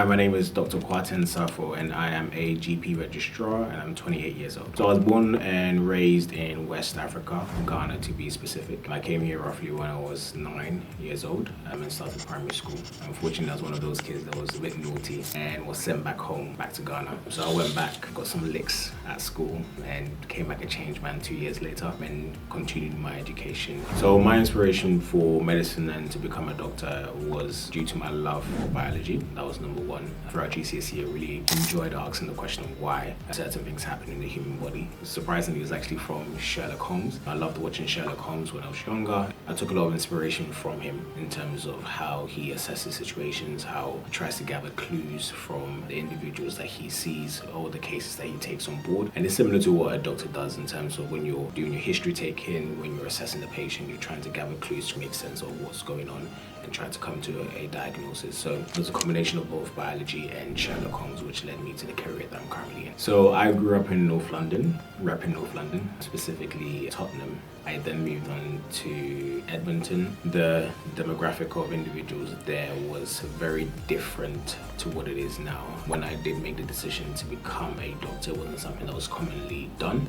Hi, my name is Dr. Kwarteng Sarfo and I am a GP registrar and I'm 28 years old. So I was born and raised in West Africa, Ghana to be specific. I came here roughly when I was 9 years old and started primary school. Unfortunately, I was one of those kids that was a bit naughty and was sent back home, back to Ghana. So I went back, got some licks at school and came back a changed man 2 years later and continued my education. So my inspiration for medicine and to become a doctor was due to my love for biology. That was number one. Throughout GCSE, I really enjoyed asking the question of why certain things happen in the human body. Surprisingly, it was actually from Sherlock Holmes. I loved watching Sherlock Holmes when I was younger. I took a lot of inspiration from him in terms of how he assesses situations, how he tries to gather clues from the individuals that he sees or the cases that he takes on board. And it's similar to what a doctor does in terms of when you're doing your history taking, when you're assessing the patient, you're trying to gather clues to make sense of what's going on and try to come to a diagnosis. So it was a combination of both biology and Sherlock Holmes which led me to the career that I'm currently in. So I grew up in North London, repping North London, specifically Tottenham. I then moved on to Edmonton. The demographic of individuals there was very different to what it is now. When I did make the decision to become a doctor, it wasn't something that was commonly done.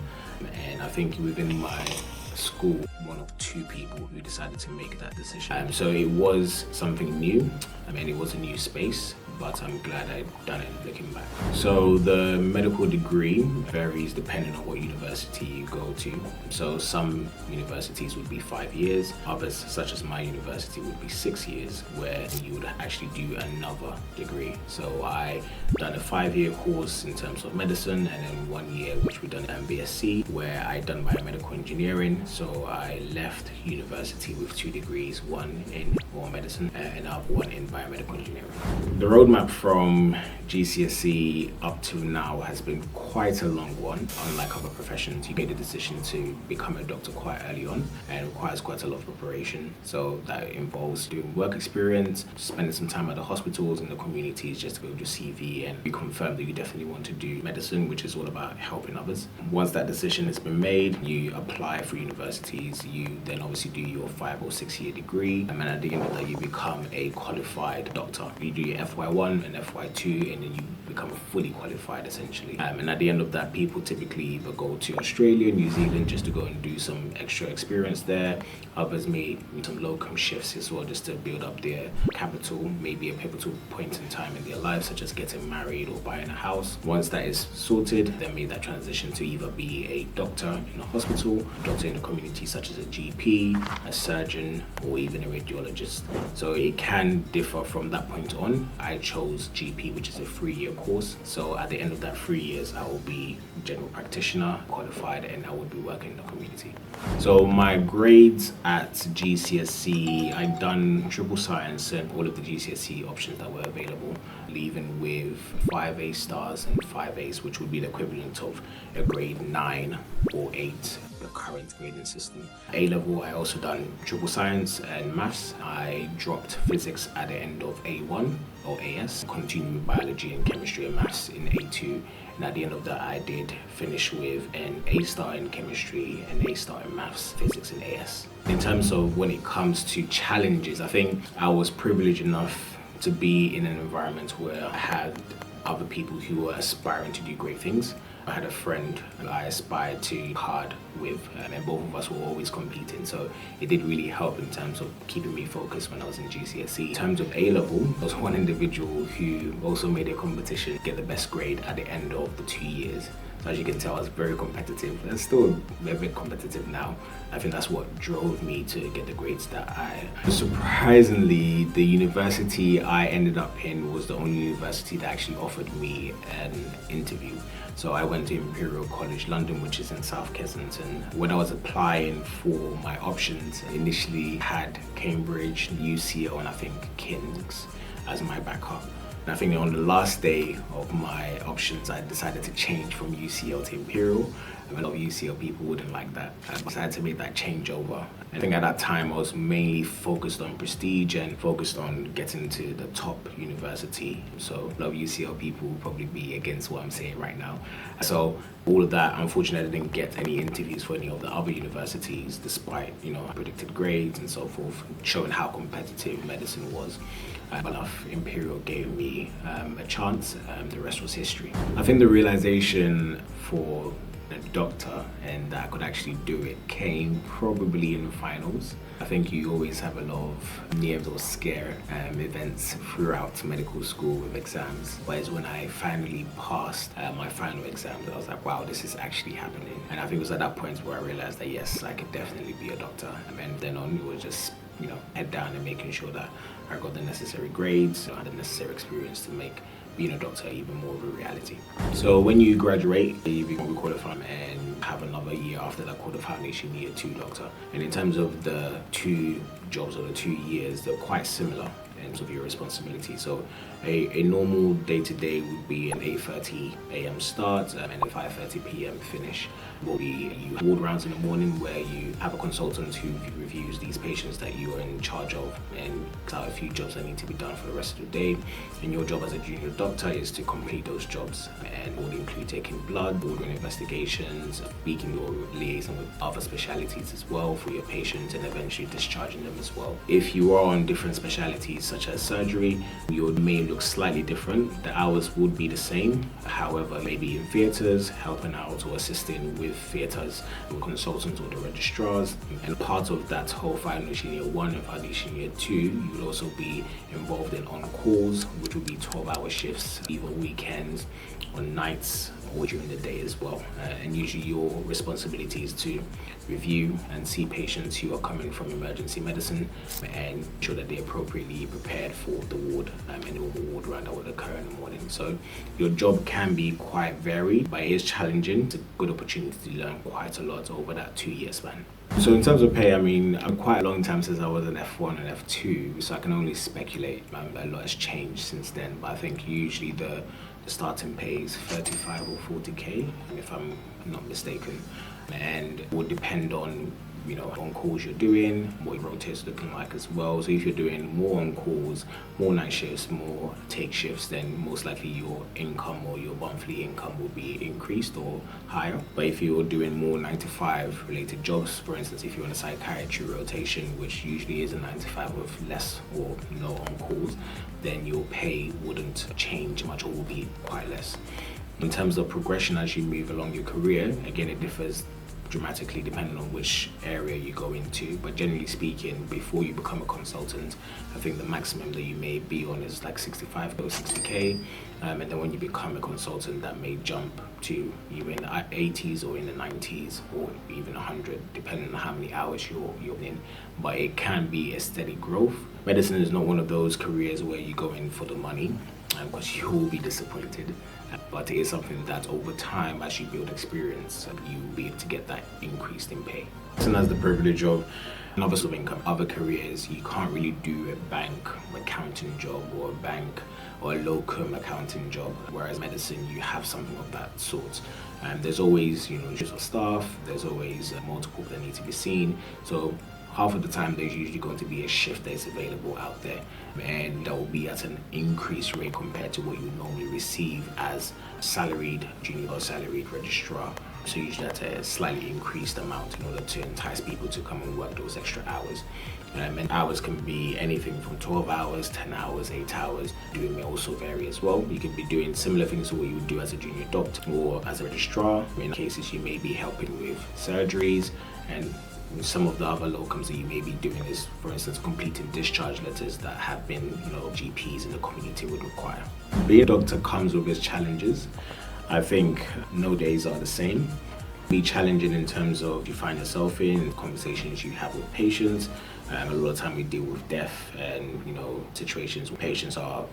And I think within my school, one of two people who decided to make that decision. So it was something new. It was a new space, but I'm glad I'd done it looking back. So the medical degree varies depending on what university you go to. So some universities would be 5 years, others such as my university would be 6 years, where you would actually do another degree. So I done a 5-year course in terms of medicine and then 1 year which we done BSc, where I done biomedical engineering. So I left university with 2 degrees, one in more medicine and another one in biomedical engineering. The roadmap from GCSE up to now has been quite a long one. Unlike other professions, you made a decision to become a doctor quite early on and requires quite a lot of preparation. So that involves doing work experience, spending some time at the hospitals and the communities just to build your CV and be confirmed that you definitely want to do medicine, which is all about helping others. Once that decision has been made, you apply for universities, you then obviously do your 5 or 6 year degree, and then at the end of that you become a qualified doctor. You do your FY1 and FY2 and then you become fully qualified essentially. And at the end of that, people typically either go to Australia, New Zealand just to go and do some extra experience there. Others may need some locum shifts as well just to build up their capital, maybe a pivotal point in time in their life such as getting married or buying a house. Once that is sorted, then make that transition to either be a doctor in a hospital, a doctor in a community such as a GP, a surgeon, or even a radiologist. So it can differ from that point on. I chose GP, which is a 3-year course. So at the end of that 3 years, I will be general practitioner, qualified, and I will be working in the community. So my grades at GCSE, I've done triple science and all of the GCSE options that were available, leaving with 5 A stars and 5 A's, which would be the equivalent of a grade 9 or 8. The current grading system. A level, I also done triple science and maths. I dropped physics at the end of A1 or AS, continued with biology and chemistry and maths in A2. And at the end of that, I did finish with an A star in chemistry and A star in maths, physics and AS. In terms of when it comes to challenges, I think I was privileged enough to be in an environment where I had other people who were aspiring to do great things. I had a friend that I aspired to hard with, and both of us were always competing, so it did really help in terms of keeping me focused when I was in GCSE. In terms of A level, there was one individual who also made a competition get the best grade at the end of the 2 years. So as you can tell, I was very competitive and still a bit competitive now. I think that's what drove me to get the grades that I. Surprisingly, the university I ended up in was the only university that actually offered me an interview. So I went to Imperial College London, which is in South Kensington. When I was applying for my options, I initially had Cambridge, UCL, and I think King's as my backup. And I think on the last day of my options, I decided to change from UCL to Imperial. A lot of UCL people wouldn't like that. I decided to make that changeover. I think at that time I was mainly focused on prestige and focused on getting to the top university. So a lot of UCL people will probably be against what I'm saying right now. So all of that, unfortunately, I didn't get any interviews for any of the other universities, despite, predicted grades and so forth, showing how competitive medicine was. But Imperial gave me a chance. The rest was history. I think the realization for a doctor and that I could actually do it came probably in the finals. I think you always have a lot of near or scare events throughout medical school with exams. Whereas when I finally passed my final exam, I was like, wow, this is actually happening. And I think it was at that point where I realized that yes, I could definitely be a doctor. And then on, it was just head down and making sure that I got the necessary grades, I had the necessary experience to make being a doctor even more of a reality. So when you graduate, you become a qualified and have another year after that called a foundation year 2 doctor. And in terms of the 2 jobs or the 2 years, they're quite similar in terms of your responsibility. So a normal day-to-day would be an 8:30 a.m. start and a 5:30 p.m. finish. Will be you ward rounds in the morning where you have a consultant who reviews these patients that you are in charge of and out a few jobs that need to be done for the rest of the day. And your job as a junior doctor is to complete those jobs and would include taking blood, ordering investigations, speaking or liaising with other specialities as well for your patients and eventually discharging them as well. If you are on different specialities such as surgery, your may look slightly different. The hours would be the same, however, maybe in theatres, helping out or assisting with theatres, with consultants or the registrars. And part of that whole foundation year 1 and foundation year 2, you will also be involved in on-calls, which will be 12-hour shifts, either weekends, on nights, or during the day as well. And usually your responsibility is to review and see patients who are coming from emergency medicine and ensure that they're appropriately prepared for the ward and the normal ward round that will occur in the morning. So your job can be quite varied, but it is challenging. It's a good opportunity to learn quite a lot over that 2-year span. So in terms of pay, I'm quite a long time since I was an F1 and F2, so I can only speculate. A lot has changed since then, but I think usually the starting pay is 35 or 40k, if I'm not mistaken, and it would depend on on calls you're doing, what your rota is looking like as well. So if you're doing more on calls, more night shifts, more take shifts, then most likely your income or your monthly income will be increased or higher. But if you're doing more 9 to 5 related jobs, for instance, if you're on a psychiatry rotation, which usually is a 9 to 5 with less or no on calls, then your pay wouldn't change much or will be quite less. In terms of progression as you move along your career, again, it differs dramatically depending on which area you go into, but generally speaking, before you become a consultant, I think the maximum that you may be on is like 65 or 60k, and then when you become a consultant, that may jump to either in the 80s or in the 90s or even 100, depending on how many hours you're in. But it can be a steady growth. Medicine is not one of those careers where you go in for the money, because you will be disappointed. But it is something that over time, as you build experience, you will be able to get that increase in pay. And that's the privilege of another sort of income. Other careers, you can't really do a bank accounting job or a bank or a locum accounting job, whereas medicine, you have something of that sort. There's always, issues of staff, there's always multiple that need to be seen. So half of the time there's usually going to be a shift that is available out there, and that will be at an increased rate compared to what you normally receive as salaried junior or salaried registrar. So usually that's a slightly increased amount in order to entice people to come and work those extra hours. And hours can be anything from 12 hours, 10 hours, 8 hours. It may also vary as well. You could be doing similar things to what you would do as a junior doctor or as a registrar. In cases you may be helping with surgeries, and some of the other locums that you may be doing is, for instance, completing discharge letters that have been, GPs in the community would require. Being a doctor comes with its challenges. I think no days are the same. Be challenging in terms of you find yourself in conversations you have with patients. A lot of time we deal with death and situations where patients are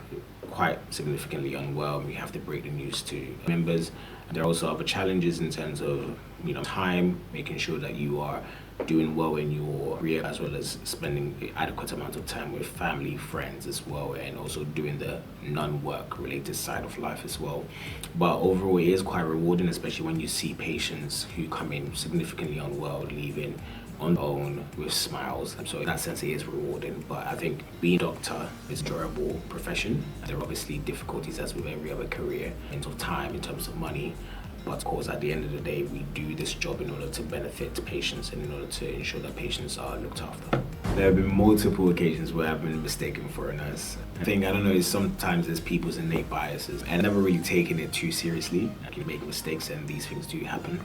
quite significantly unwell and we have to break the news to members. There are also other challenges in terms of time, making sure that you are doing well in your career, as well as spending adequate amount of time with family, friends as well, and also doing the non-work related side of life as well. But overall, it is quite rewarding, especially when you see patients who come in significantly unwell, leaving on their own with smiles. So in that sense, it is rewarding. But I think being a doctor is a enjoyable profession. There are obviously difficulties, as with every other career, in terms of time, in terms of money. But of course, at the end of the day, we do this job in order to benefit patients and in order to ensure that patients are looked after. There have been multiple occasions where I've been mistaken for a nurse. I don't know, is sometimes there's people's innate biases, and I've never really taken it too seriously. I can make mistakes and these things do happen,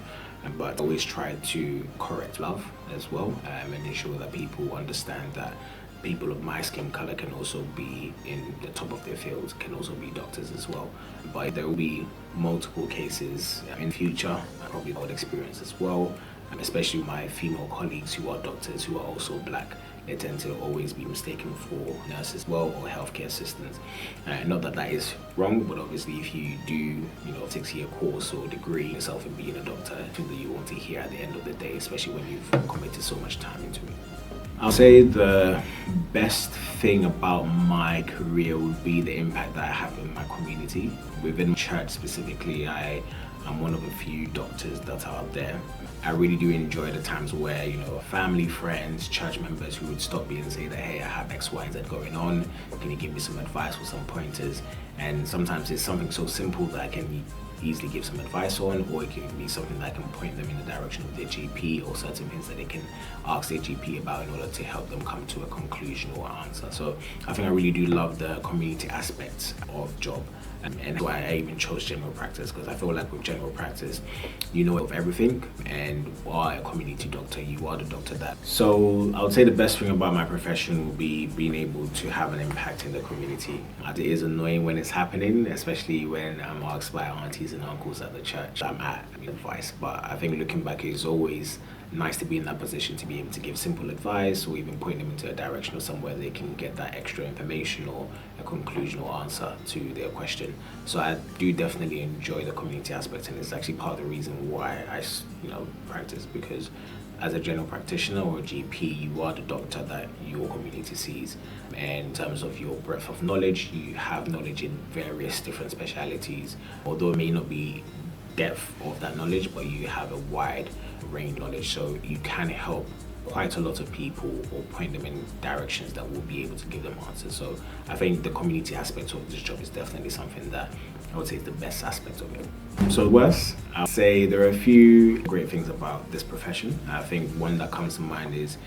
but I always try to correct love as well, and ensure that people understand that people of my skin color can also be in the top of their fields, can also be doctors as well. But there will be multiple cases in future, I probably would experience as well, especially my female colleagues who are doctors who are also black. They tend to always be mistaken for nurses as well, or healthcare assistants. Not that that is wrong, but obviously if you do, 6-year course or degree yourself in being a doctor, I think that you want to hear at the end of the day, especially when you've committed so much time into it. I'll say the best thing about my career would be the impact that I have in my community. Within church specifically, I'm one of a few doctors that are out there. I really do enjoy the times where, family, friends, church members who would stop me and say that, hey, I have X, Y, Z going on. Can you give me some advice or some pointers? And sometimes it's something so simple that I can easily give some advice on, or it can be something that can point them in the direction of their GP, or certain things that they can ask their GP about in order to help them come to a conclusion or answer. So I think I really do love the community aspects of job, and why I even chose general practice, because I feel like with general practice, you know of everything, and you are a community doctor, you are the doctor that. So I would say the best thing about my profession will be being able to have an impact in the community. It is annoying when it's happening, especially when I'm asked by aunties and uncles at the church I'm at advice, but I think looking back, it's always nice to be in that position to be able to give simple advice, or even point them into a direction or somewhere they can get that extra information or a conclusion or answer to their question. So I do definitely enjoy the community aspect, and it's actually part of the reason why I practice, because as a general practitioner or a GP, you are the doctor that your community sees. And in terms of your breadth of knowledge, you have knowledge in various different specialities, although it may not be depth of that knowledge, but you have a wide range of knowledge, so you can help quite a lot of people or point them in directions that will be able to give them answers. So I think the community aspect of this job is definitely something that I would say is the best aspect of it. So Wes, I'll say there are a few great things about this profession. I think one that comes to mind is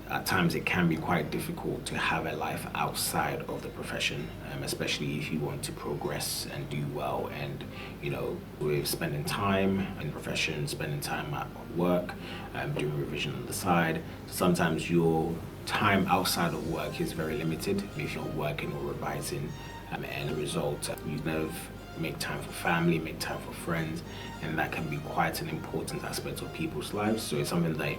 at times it can be quite difficult to have a life outside of the profession, especially if you want to progress and do well, and with spending time in the profession, spending time at work, doing revision on the side. Sometimes your time outside of work is very limited if you're working or revising, and the result, you never make time for family, make time for friends, and that can be quite an important aspect of people's lives. So it's something that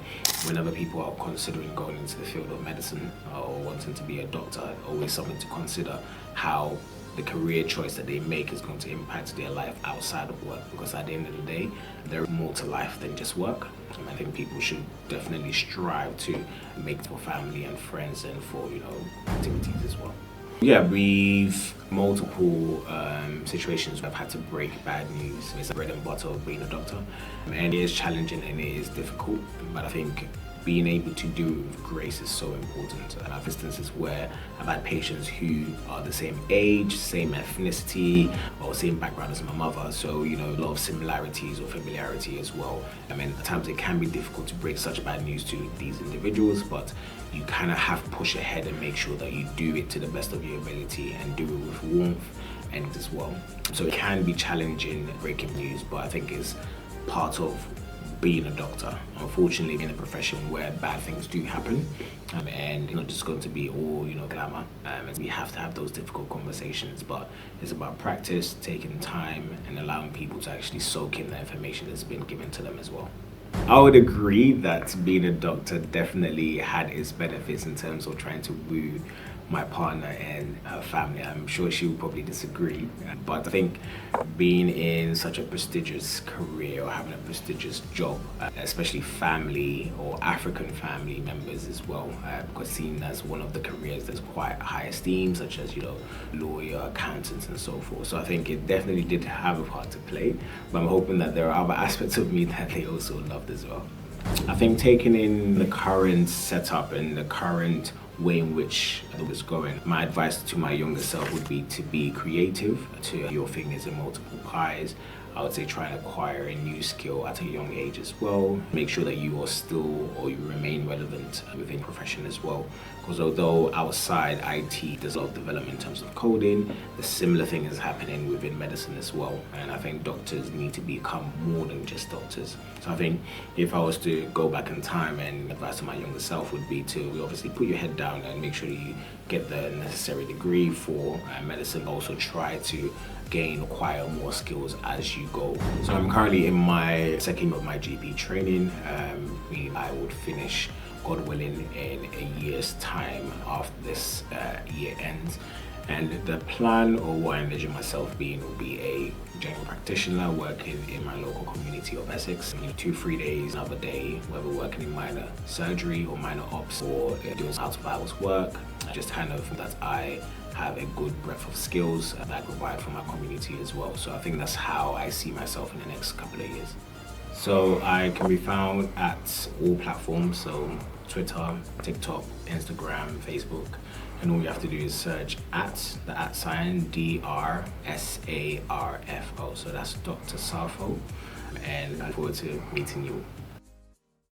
whenever people are considering going into the field of medicine or wanting to be a doctor, always something to consider how the career choice that they make is going to impact their life outside of work, because at the end of the day, there is more to life than just work. And I think people should definitely strive to make for family and friends and for activities as well. Yeah, we've multiple situations where I've had to break bad news. It's the bread and butter of being a doctor, and it is challenging and it is difficult, but I think being able to do it with grace is so important. And I've instances where I've had patients who are the same age, same ethnicity, or same background as my mother, so a lot of similarities or familiarity as well. At times it can be difficult to break such bad news to these individuals, but you kind of have to push ahead and make sure that you do it to the best of your ability and do it with warmth and as well. So it can be challenging breaking news, but I think it's part of being a doctor. Unfortunately, in a profession where bad things do happen, and it's not just going to be all glamour, and we have to have those difficult conversations, but it's about practice, taking time, and allowing people to actually soak in the information that's been given to them as well. I would agree that being a doctor definitely had its benefits in terms of trying to woo my partner and her family. I'm sure she would probably disagree, but I think being in such a prestigious career or having a prestigious job, especially family or African family members as well, because seen as one of the careers that's quite high esteem, such as, you know, lawyer, accountants and so forth. So I think it definitely did have a part to play, but I'm hoping that there are other aspects of me that they also loved as well. I think taking in the current setup and the current way in which it was going, my advice to my younger self would be to be creative, to your fingers in multiple pies. I would say try and acquire a new skill at a young age as well. Make sure that you are still, or you remain relevant within profession as well. Because although outside IT there's a lot of development in terms of coding, the similar thing is happening within medicine as well. And I think doctors need to become more than just doctors. So I think if I was to go back in time, and advice to my younger self would be to obviously put your head down and make sure you get the necessary degree for medicine. Also try to acquire more skills as you go. So I'm currently in my second year of my GP training. I would finish, God willing, in a year's time after this year ends. And the plan, or what I envision myself being, will be a general practitioner working in my local community of Essex. 2-3 days, another day, whether working in minor surgery or minor ops or doing out of hours work. Just kind of that I have a good breadth of skills that I provide for my community as well. So I think that's how I see myself in the next couple of years. So I can be found at all platforms, so Twitter, TikTok, Instagram, Facebook, and all you have to do is search at the @ DRSARFO. So that's Dr. Sarfo, and I look forward to meeting you.